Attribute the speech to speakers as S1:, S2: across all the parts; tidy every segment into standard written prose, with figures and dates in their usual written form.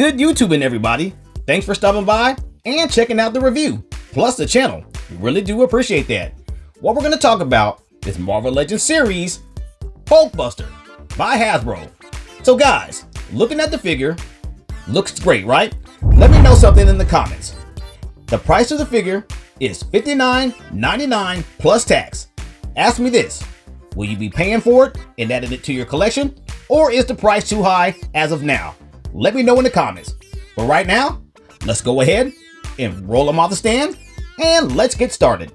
S1: Good YouTubing, everybody. Thanks for stopping by and checking out the review, plus the channel. We really do appreciate that. What we're going to talk about is Marvel Legends series HULKBUSTER by Hasbro. So guys, looking at the figure, looks great, right? Let me know something in the comments. The price of the figure is $59.99 plus tax. Ask me this, will you be paying for it and adding it to your collection? Or is the price too high as of now? Let me know in the comments. But right now, let's go ahead and roll them off the stand and let's get started.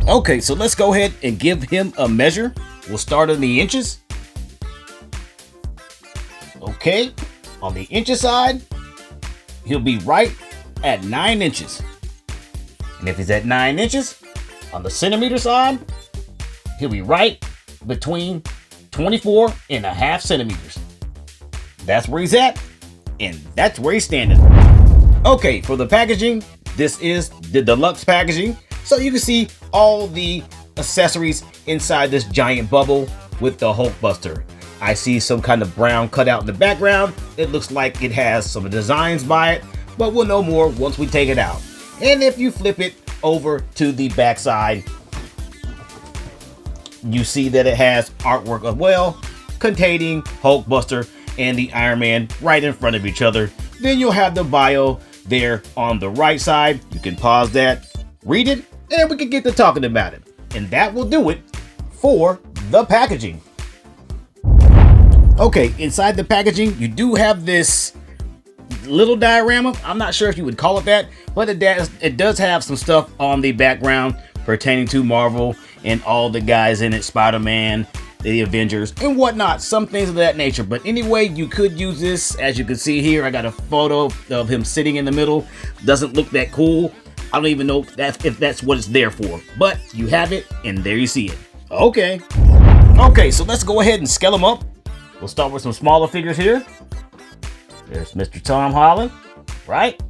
S1: Okay, so let's go ahead and give him a measure. We'll start in the inches. Okay, on the inches side, he'll be right at 9 inches. And if he's at 9 inches, on the centimeter side, he'll be right between 24.5 centimeters. That's where he's at, and that's where he's standing. Okay, for the packaging, this is the deluxe packaging. So you can see all the accessories inside this giant bubble with the HULKBUSTER. I see some kind of brown cutout in the background. It looks like it has some designs by it, but we'll know more once we take it out. And if you flip it over to the back side, you see that it has artwork as well, containing HULKBUSTER and the Iron Man right in front of each other. Then you'll have the bio there on the right side. You can pause that, read it, and we can get to talking about it. And that will do it for the packaging. Okay, inside the packaging, you do have this little diorama. I'm not sure if you would call it that, but it does have some stuff on the background pertaining to Marvel and all the guys in it, Spider-Man, the Avengers, and whatnot, some things of that nature. But anyway, you could use this. As you can see here, I got a photo of him sitting in the middle. Doesn't look that cool. I don't even know if that's what it's there for, but you have it, and there you see it. Okay, so let's go ahead and scale them up. We'll start with some smaller figures here. There's Mr. Tom Holland, right?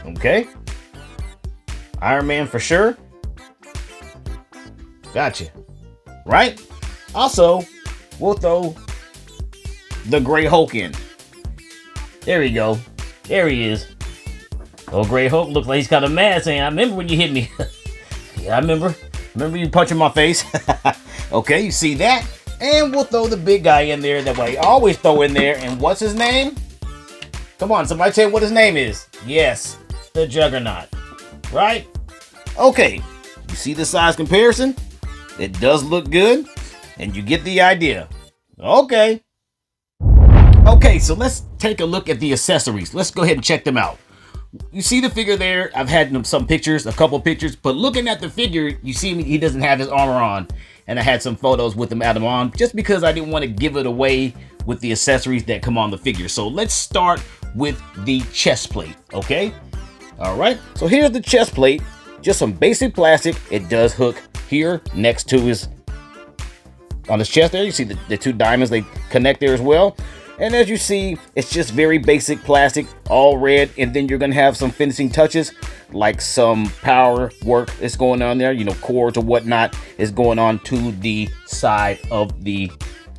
S1: Okay. Iron Man for sure. Gotcha. Right? Also, we'll throw the Gray Hulk in. There we go. There he is. Oh, Gray Hulk looks like he's kind of mad, saying, I remember when you hit me. Yeah, I remember. Remember you punching my face? Okay, you see that? And we'll throw the big guy in there that way. I always throw in there. And what's his name? Come on, somebody tell me what his name is. Yes, the Juggernaut. Right? Okay, you see the size comparison? It does look good, and you get the idea. Okay, so let's take a look at the accessories. Let's go ahead and check them out. You see the figure there. I've had some pictures, a couple pictures, but looking at the figure, you see he doesn't have his armor on. And I had some photos with him at him on, just because I didn't want to give it away with the accessories that come on the figure. So let's start with the chest plate, okay? All right, so here's the chest plate. Just some basic plastic. It does hook here next to on his chest there. You see the two diamonds, they connect there as well. And as you see, it's just very basic plastic, all red. And then you're gonna have some finishing touches, like some power work that's going on there, you know, cords or whatnot is going on to the side of the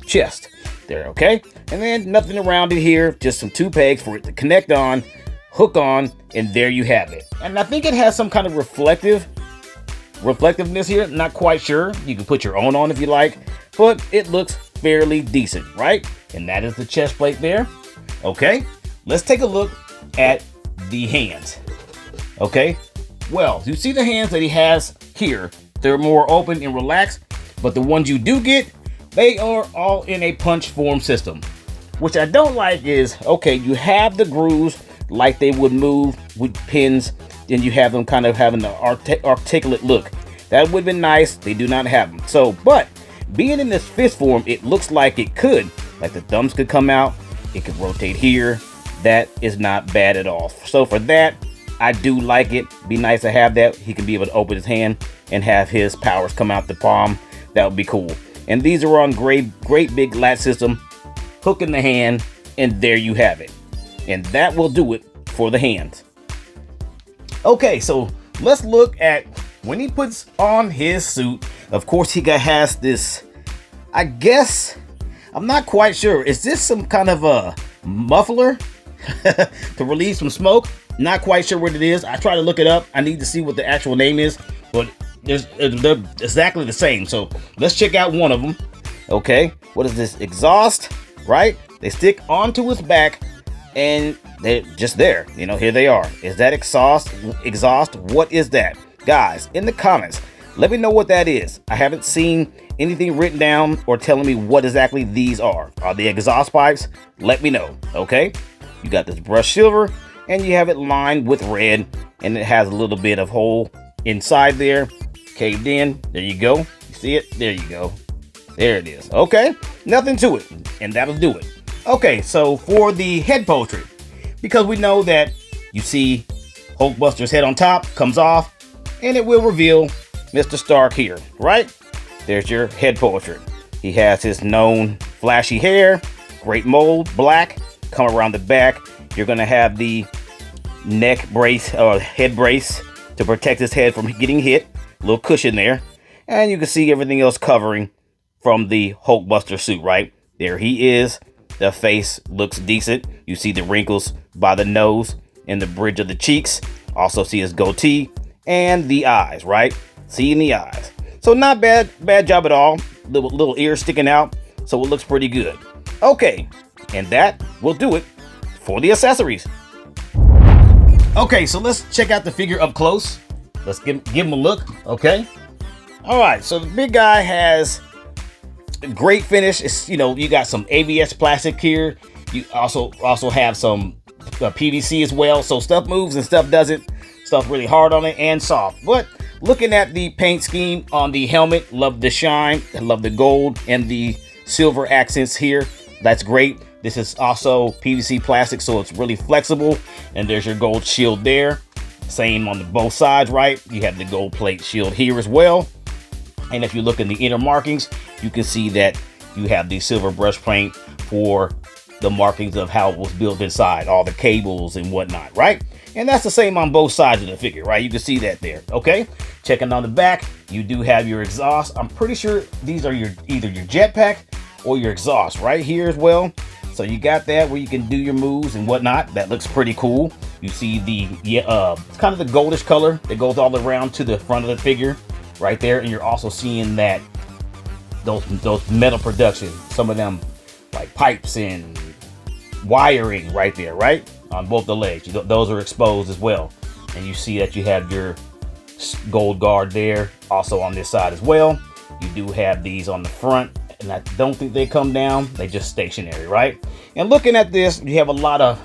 S1: chest there, okay? And then nothing around it here, just some 2 pegs for it to connect on, hook on, and there you have it. And I think it has some kind of reflectiveness here, not quite sure. You can put your own on if you like, but it looks fairly decent, right? And that is the chest plate there. Okay, let's take a look at the hands. Okay, well, you see the hands that he has here. They're more open and relaxed, but the ones you do get, they are all in a punch form system. Which I don't like is, okay, you have the grooves like they would move with pins, and you have them kind of having the articulate look. That would have been nice. They do not have them. So, but being in this fist form, it looks like it could. Like the thumbs could come out. It could rotate here. That is not bad at all. So for that, I do like it. Be nice to have that. He can be able to open his hand and have his powers come out the palm. That would be cool. And these are on great big latch system. Hook in the hand, and there you have it. And that will do it for the hands. Okay, so let's look at when he puts on his suit. Of course, he has this, I guess, I'm not quite sure. Is this some kind of a muffler to release some smoke? Not quite sure what it is. I try to look it up. I need to see what the actual name is, but they're exactly the same. So let's check out one of them. Okay, what is this? Exhaust, right? They stick onto his back and they're just there. You know, here they are. Is that exhaust? What is that? Guys, in the comments, let me know what that is. I haven't seen anything written down or telling me what exactly these are. Are they exhaust pipes? Let me know, okay? You got this brushed silver and you have it lined with red, and it has a little bit of hole inside there, caved in. There you go. You see it? There you go. There it is. Okay, nothing to it, and that'll do it. Okay, so for the head portrait, because we know that you see Hulkbuster's head on top, comes off, and it will reveal Mr. Stark here, right? There's your head portrait. He has his known flashy hair, great mold, black, come around the back. You're gonna have the neck brace or head brace to protect his head from getting hit, a little cushion there, and you can see everything else covering from the Hulkbuster suit, right? There he is. The face looks decent. You see the wrinkles by the nose and the bridge of the cheeks. Also see his goatee and the eyes, right? Seeing the eyes. So not bad job at all. Little ears sticking out, so it looks pretty good. Okay, and that will do it for the accessories. Okay, so let's check out the figure up close. Let's give him a look, okay? All right, so the big guy has a great finish. It's, you know, you got some ABS plastic here. You also have some PVC as well, so stuff moves and stuff doesn't. Stuff really hard on it and soft. But looking at the paint scheme on the helmet, love the shine, I love the gold and the silver accents here. That's great. This is also PVC plastic, so it's really flexible. And there's your gold shield there. Same on both sides, right? You have the gold plate shield here as well. And if you look in the inner markings, you can see that you have the silver brush paint for the markings of how it was built inside, all the cables and whatnot, right? And that's the same on both sides of the figure, right? You can see that there, okay? Checking on the back, you do have your exhaust. I'm pretty sure these are either your jetpack or your exhaust right here as well. So you got that where you can do your moves and whatnot. That looks pretty cool. You see the it's kind of the goldish color that goes all around to the front of the figure right there. And you're also seeing that those metal production, some of them like pipes and wiring right there, right? On both the legs. Those are exposed as well. And you see that you have your gold guard there also on this side as well. You do have these on the front, and I don't think they come down. They just stationary, right? And looking at this, you have a lot of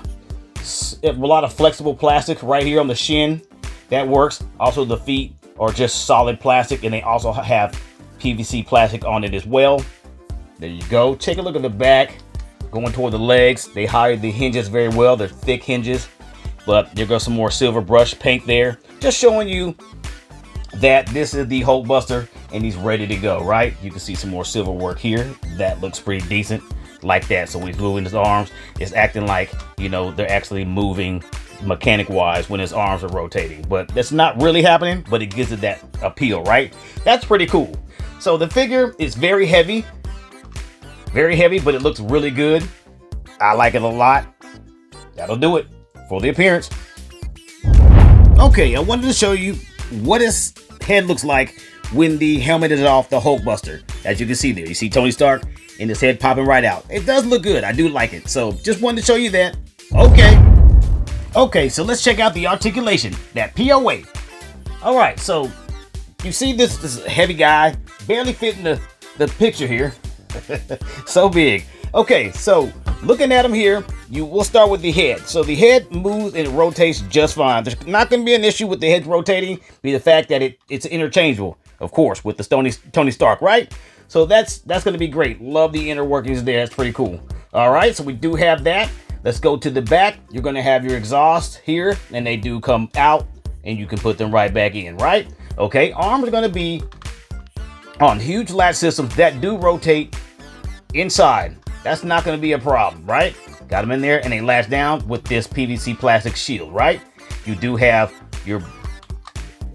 S1: flexible plastic right here on the shin. That works. Also, the feet are just solid plastic, and they also have PVC plastic on it as well. There you go. Take a look at the back. Going toward the legs, they hide the hinges very well. They're thick hinges, but there goes some more silver brush paint there. Just showing you that this is the Hulkbuster and he's ready to go, right? You can see some more silver work here. That looks pretty decent like that. So when he's moving his arms, it's acting like, you know, they're actually moving mechanic wise when his arms are rotating, but that's not really happening, but it gives it that appeal, right? That's pretty cool. So the figure is very heavy, but it looks really good. I like it a lot. That'll do it for the appearance. Okay, I wanted to show you what his head looks like when the helmet is off the Hulkbuster. As you can see there, you see Tony Stark and his head popping right out. It does look good. I do like it. So just wanted to show you that. Okay, so let's check out the articulation, that POA. All right, so you see this heavy guy barely fitting the picture here. So big. Okay, so looking at him here, we'll start with the head. So the head moves and it rotates just fine. There's not going to be an issue with the head rotating, be the fact that it's interchangeable, of course, with the Tony Stark, right? So that's going to be great. Love the inner workings there. That's pretty cool. All right, so we do have that. Let's go to the back. You're going to have your exhaust here, and they do come out, and you can put them right back in, right? Okay, arms are going to be on huge latch systems that do rotate inside. That's not going to be a problem, right? Got them in there and they latch down with this PVC plastic shield, right? You do have your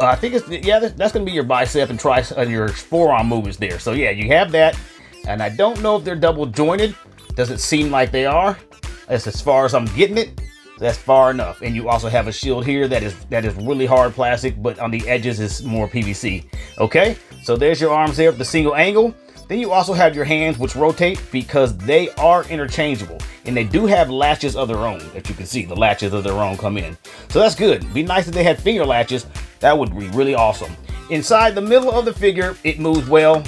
S1: I think it's, yeah, that's going to be your bicep and your forearm movements there. So yeah, you have that. And I don't know if they're double jointed. Doesn't seem like they are. That's as far as I'm getting it. That's far enough. And you also have a shield here that is really hard plastic, but on the edges is more PVC. Okay, so there's your arms there with the single angle. Then you also have your hands, which rotate because they are interchangeable. And they do have latches of their own that you can see. The latches of their own come in. So that's good. It'd be nice if they had finger latches. That would be really awesome. Inside the middle of the figure, it moves well.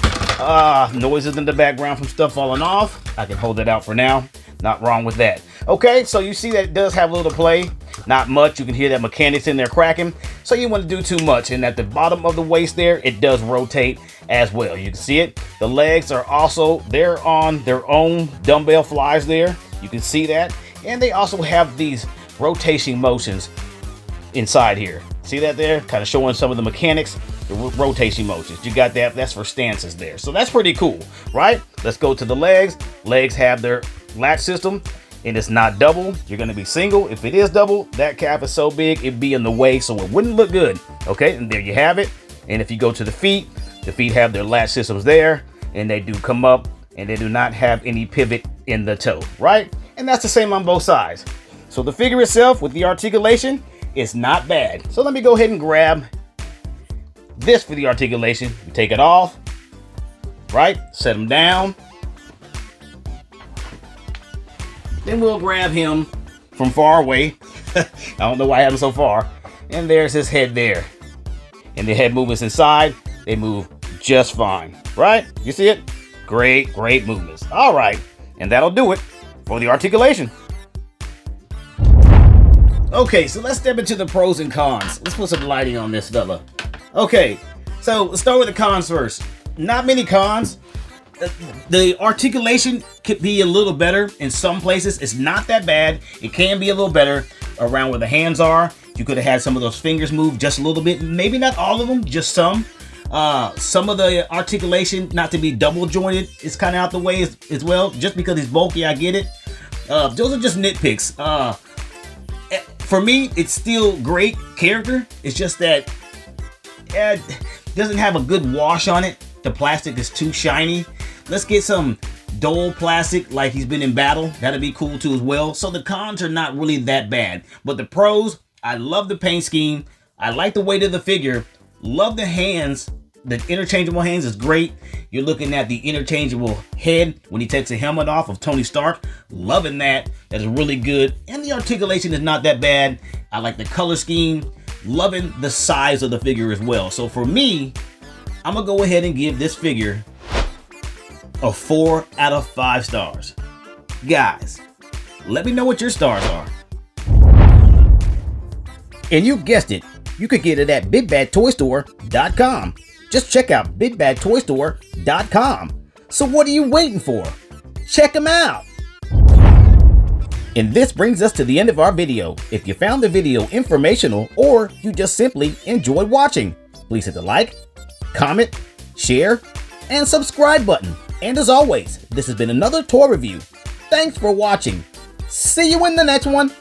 S1: Noises in the background from stuff falling off. I can hold it out for now. Not wrong with that. Okay, so you see that it does have a little play. Not much. You can hear that mechanics in there cracking. So you want to do too much. And at the bottom of the waist there, it does rotate as well. You can see it. The legs are also, they're on their own dumbbell flies there. You can see that. And they also have these rotation motions inside here. See that there? Kind of showing some of the mechanics, the rotation motions. You got that. That's for stances there. So that's pretty cool, right? Let's go to the legs. Legs have their latch system, and it's not double. You're going to be single. If it is double, that calf is so big it'd be in the way, so it wouldn't look good. Okay, and there you have it. And if you go to the feet have their latch systems there, and they do come up, and they do not have any pivot in the toe, right? And that's the same on both sides. So the figure itself with the articulation is not bad. So let me go ahead and grab this for the articulation. We take it off, right? Set him down. Then we'll grab him from far away. I don't know why I have him so far. And there's his head there. And the head movements inside, they move just fine, right? You see it? Great, great movements. All right, and that'll do it for the articulation. Okay, so let's step into the pros and cons. Let's put some lighting on this fella. Okay, so let's start with the cons first. Not many cons. The articulation could be a little better in some places. It's not that bad. It can be a little better around where the hands are. You could have had some of those fingers move just a little bit. Maybe not all of them, just some. Some of the articulation, not to be double jointed, is kind of out the way as well. Just because he's bulky, I get it. Those are just nitpicks. For me, it's still great character. It's just that it doesn't have a good wash on it. The plastic is too shiny. Let's get some dull plastic like he's been in battle. That'd be cool too as well. So the cons are not really that bad. But the pros, I love the paint scheme. I like the weight of the figure. Love the hands. The interchangeable hands is great. You're looking at the interchangeable head when he takes the helmet off of Tony Stark. Loving that. That is really good. And the articulation is not that bad. I like the color scheme. Loving the size of the figure as well. So for me, I'm going to go ahead and give this figure a 4 out of 5 stars. Guys, let me know what your stars are. And you guessed it, you could get it at BigBadToyStore.com. Just check out BigBadToyStore.com. So what are you waiting for? Check them out. And this brings us to the end of our video. If you found the video informational or you just simply enjoyed watching, please hit the like, comment, share, and subscribe button. And as always, this has been another toy review. Thanks for watching. See you in the next one.